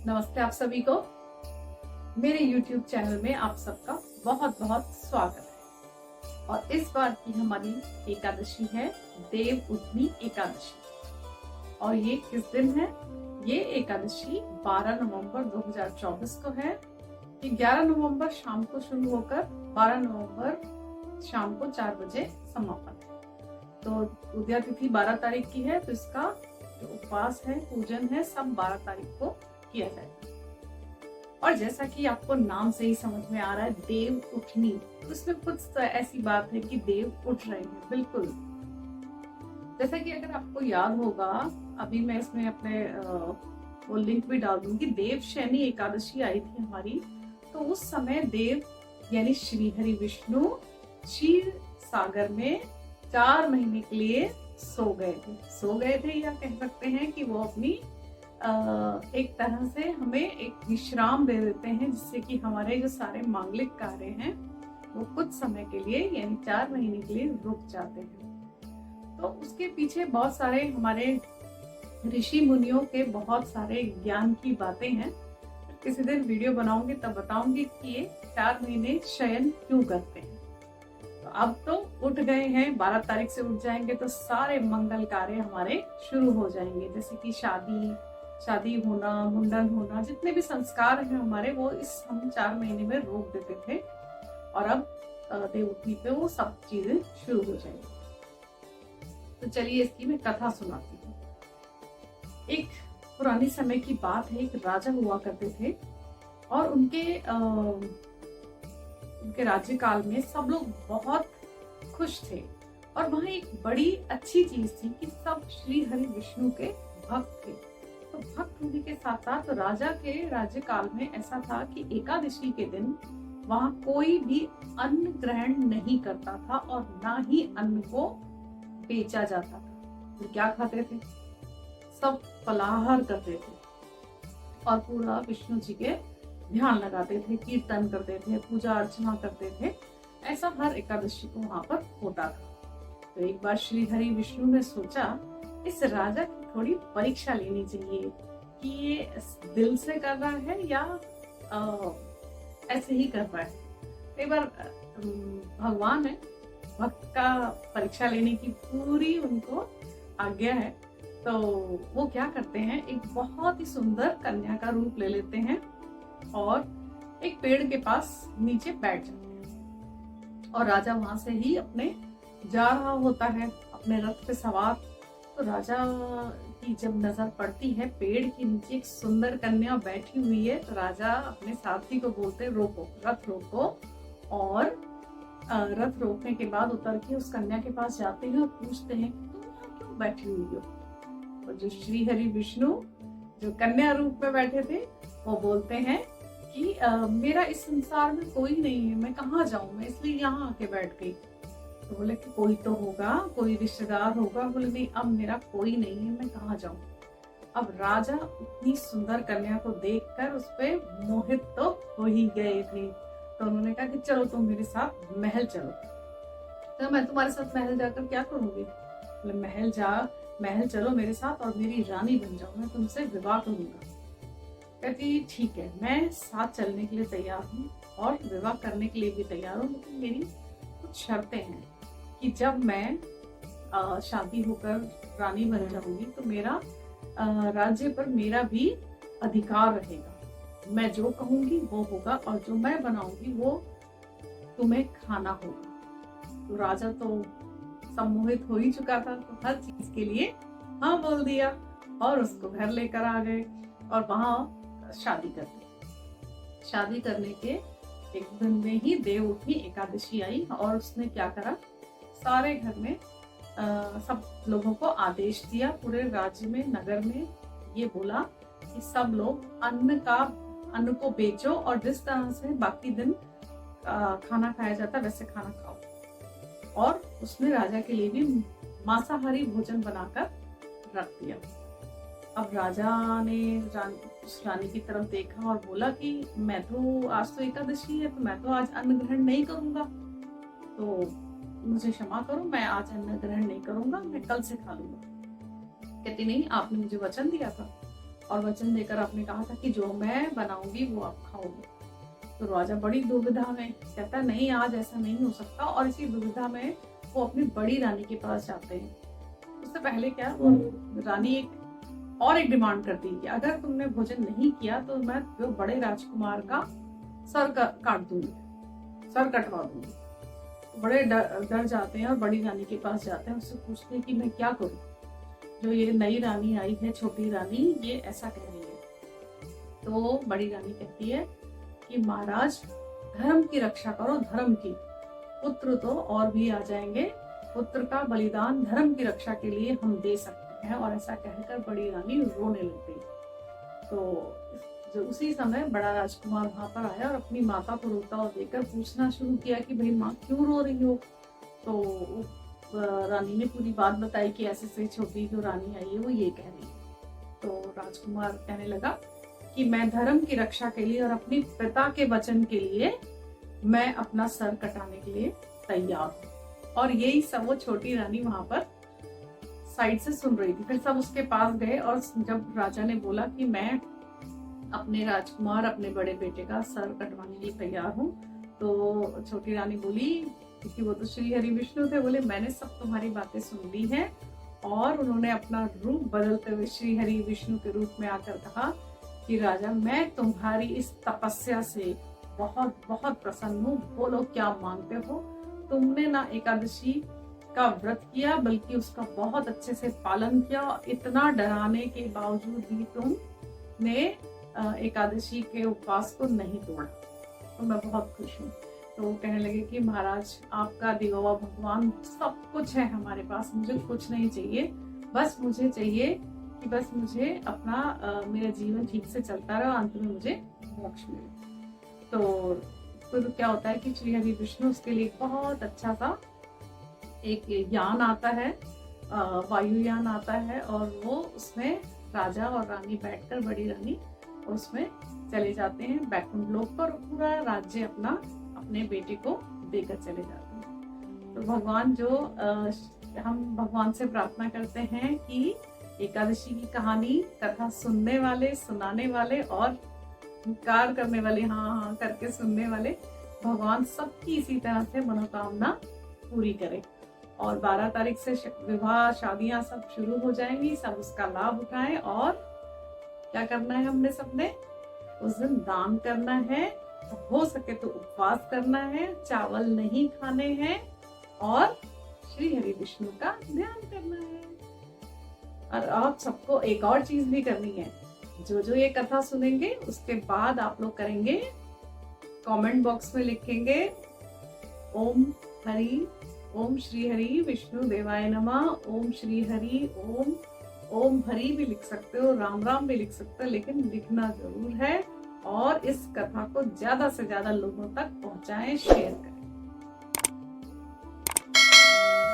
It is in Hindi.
नमस्ते आप सभी को मेरे YouTube चैनल में आप सबका बहुत बहुत स्वागत है। और इस बार की हमारी एकादशी है देव उठनी एकादशी। और ये किस दिन है? ये एकादशी 12 नवंबर 2024 को है। ये 11 नवंबर शाम को शुरू होकर 12 नवंबर शाम को 4 बजे समापन है। तो उदया तिथि 12 तारीख की है, तो इसका जो उपवास है, पूजन है, सब 12 तारीख को किया जाएगा। और जैसा कि आपको नाम से ही समझ में आ रहा है देव उठनी, तो इसमें कुछ ऐसी बात है कि देव उठ रहे हैं। बिल्कुल जैसा कि अगर आपको याद होगा, अभी मैं इसमें अपने वो लिंक भी डाल दूंगी। देव शयनी एकादशी आई थी हमारी, तो उस समय देव यानी श्री हरि विष्णु क्षीर सागर में 4 महीने के लिए सो गए थे या कह सकते हैं कि वो अपनी एक तरह से हमें एक विश्राम दे देते हैं, जिससे कि हमारे जो सारे मांगलिक कार्य हैं वो कुछ समय के लिए यानी 4 महीने के लिए रुक जाते हैं। तो उसके पीछे बहुत सारे हमारे ऋषि मुनियों के बहुत सारे ज्ञान की बातें हैं। किसी दिन वीडियो बनाऊंगी तब बताऊंगी कि ये 4 महीने शयन क्यों करते हैं। तो अब तो उठ गए हैं, 12 तारीख से उठ जाएंगे तो सारे मंगल कार्य हमारे शुरू हो जाएंगे, जैसे कि शादी होना, मुंडन होना, जितने भी संस्कार हैं हमारे, वो इस हम 4 महीने में रोक देते थे। और अब देव उठनी पे वो सब चीजें शुरू हो जाएंगी। तो चलिए इसकी मैं कथा सुनाती हूँ। एक पुरानी समय की बात है। एक राजा हुआ करते थे और उनके राज्यकाल में सब लोग बहुत खुश थे। और वहाँ एक बड़ी अच्छी चीज थी कि सब श्री हरि विष्णु के भक्त थे। तो भक्त होने के साथ साथ राजा के राज्यकाल में ऐसा था कि एकादशी के दिन वहाँ कोई भी अन्न ग्रहण नहीं करता था और ना ही अन्न को बेचा जाता था। तो क्या खाते थे? सब फलाहार करते थे और पूरा विष्णु जी के ध्यान लगाते थे, कीर्तन करते थे, पूजा अर्चना करते थे। ऐसा हर एकादशी को वहां पर होता था। तो एक बार श्री हरि विष्णु ने सोचा इस राजा की थोड़ी परीक्षा लेनी चाहिए कि ये दिल से कर रहा है या ऐसे ही कर रहा है। एक बार भगवान है, भक्त का परीक्षा लेने की पूरी उनको आज्ञा है। तो वो क्या करते हैं, एक बहुत ही सुंदर कन्या का रूप ले लेते हैं और एक पेड़ के पास नीचे बैठ जाते हैं। और राजा वहां से ही अपने जा रहा होता है अपने रथ पे सवार। तो राजा की जब नजर पड़ती है पेड़ के नीचे एक सुंदर कन्या बैठी हुई है, तो राजा अपने सारथी को बोलते हैं रोको, रथ रोको। और रथ रोकने के बाद उतर के उस कन्या के पास जाते हैं और पूछते हैं तुम यहाँ क्यों बैठी हुई हो? और जो श्री हरि विष्णु जो कन्या रूप में बैठे थे वो बोलते हैं कि मेरा इस संसार में कोई नहीं है, मैं कहाँ जाऊं, मैं इसलिए यहाँ आके बैठ गई। तो बोले कि कोई तो होगा, कोई रिश्तेदार होगा। बोले नहीं, अब मेरा कोई नहीं है, मैं कहाँ जाऊं। अब राजा इतनी सुंदर कन्या को देखकर उस पे मोहित तो हो ही गए थे। तो उन्होंने कहा कि चलो तुम मेरे साथ महल चलो। तो मैं तुम्हारे साथ महल जाकर क्या करूंगी? बोले महल चलो मेरे साथ और मेरी रानी बन जाओ, मैं तुमसे विवाह करूंगा। कहती ठीक है, मैं साथ चलने के लिए तैयार हूँ और विवाह करने के लिए भी तैयार हूँ, लेकिन मेरी कुछ शर्तें हैं कि जब मैं शादी होकर रानी बन जाऊंगी तो मेरा राज्य पर मेरा भी अधिकार रहेगा। मैं जो कहूंगी वो होगा और जो मैं बनाऊंगी वो तुम्हें खाना होगा। तो राजा तो सम्मोहित हो ही चुका था, तो हर चीज के लिए हाँ बोल दिया और उसको घर लेकर आ गए और वहां शादी कर दी। शादी करने के एक दिन में ही देव उठनी एकादशी आई और उसने क्या करा, सारे घर में सब लोगों को आदेश दिया, पूरे राज्य में, नगर में ये बोला कि सब लोग अन्न को बेचो और जिस तरह से बाकी दिन खाना खाया जाता वैसे खाना खाओ। और उसने राजा के लिए भी मांसाहारी भोजन बनाकर रख दिया। अब राजा ने उस रानी की तरफ देखा और बोला कि मैं तो आज तो एकादशी है, तो मैं तो आज अन्न ग्रहण नहीं करूंगा, तो मुझे क्षमा करो, मैं आज अन्न ग्रहण नहीं करूंगा, मैं कल से खा लूंगा। कहती नहीं, आपने मुझे वचन दिया था और वचन देकर आपने कहा था कि जो मैं बनाऊंगी वो आप खाओगे। तो राजा बड़ी दुविधा में, कहता है नहीं आज ऐसा नहीं हो सकता, और इसी दुविधा में वो अपनी बड़ी रानी के पास जाते हैं। उससे पहले क्या, वो रानी एक डिमांड करती है कि अगर तुमने भोजन नहीं किया तो मैं जो बड़े राजकुमार का सर काट दूंगी, सर कटवा दूंगी। तो बड़े डर जाते हैं और बड़ी रानी के पास जाते हैं, उससे पूछते हैं कि मैं क्या करूं, जो ये नई रानी आई है, छोटी रानी, ये ऐसा कह रही है। तो बड़ी रानी कहती है कि महाराज धर्म की रक्षा करो, धर्म की, पुत्र तो और भी आ जाएंगे, पुत्र का बलिदान धर्म की रक्षा के लिए हम दे सकते हैं। और ऐसा कहकर बड़ी रानी रोने लग गई। तो जो उसी समय बड़ा राजकुमार वहां पर आया और अपनी माता को रोता हुआ देखकर पूछना शुरू किया कि भाई माँ क्यों रो रही हो। तो रानी ने पूरी बात बताई कि ऐसे से छोटी जो रानी आई है वो ये कह रही है। तो राजकुमार कहने लगा कि मैं धर्म की रक्षा के लिए और अपनी पिता के वचन के लिए मैं अपना सर कटाने के लिए तैयार हूँ। और यही सब वो छोटी रानी वहां पर साइड से सुन रही थी। फिर सब उसके पास गए और जब राजा ने बोला कि मैं अपने राजकुमार, अपने बड़े बेटे का सर कटवाने के लिए तैयार हूँ, तो छोटी रानी बोली, क्योंकि वो तो श्री हरि विष्णु थे, बोले मैंने सब तुम्हारी बातें सुन ली हैं। और उन्होंने अपना रूप बदलते हुए श्री हरि विष्णु के रूप में आकर कहा कि राजा मैं तुम्हारी इस तपस्या से बहुत बहुत प्रसन्न हूँ, बोलो क्या मांगते हो। तुमने ना एकादशी का व्रत किया बल्कि उसका बहुत अच्छे से पालन किया, इतना डराने के बावजूद भी तुमने एकादशी के उपवास को नहीं तोड़ा, तो मैं बहुत खुश हूँ। तो वो कहने लगे कि महाराज आपका दिया हुआ भगवान सब कुछ है हमारे पास, मुझे कुछ नहीं चाहिए, बस मुझे चाहिए कि बस मुझे अपना मेरा जीवन ठीक से चलता रहा, अंत में मुझे मोक्ष मिले। तो फिर क्या होता है कि श्री हरि विष्णु उसके लिए बहुत अच्छा सा एक यान आता है, वायुयान आता है, और वो उसमें राजा और रानी बैठकर, बड़ी रानी उसमें चले जाते हैं बैकुंठ लोक पर, पूरा राज्य अपना अपने बेटे को देकर चले जाते हैं। तो भगवान जो हम भगवान से प्रार्थना करते हैं कि एकादशी की कहानी, कथा सुनने वाले, सुनाने वाले और हुंकार करने वाले, हाँ हाँ करके सुनने वाले, भगवान सबकी इसी तरह से मनोकामना पूरी करे। और 12 तारीख से विवाह, शादियां सब शुरू हो जाएंगी, सब उसका लाभ उठाएं। और क्या करना है हमने सबने, उस दिन दान करना है, हो सके तो उपवास करना है, चावल नहीं खाने हैं और श्री हरि विष्णु का ध्यान करना है। और आप सबको एक और चीज भी करनी है, जो ये कथा सुनेंगे उसके बाद आप लोग करेंगे, कमेंट बॉक्स में लिखेंगे ओम हरि, ओम श्री हरि विष्णु देवाय नमः, ओम श्री हरि, ओम हरि भी लिख सकते हो, राम राम भी लिख सकते हो, लेकिन लिखना जरूर है। और इस कथा को ज्यादा से ज्यादा लोगों तक पहुंचाएं, शेयर करें।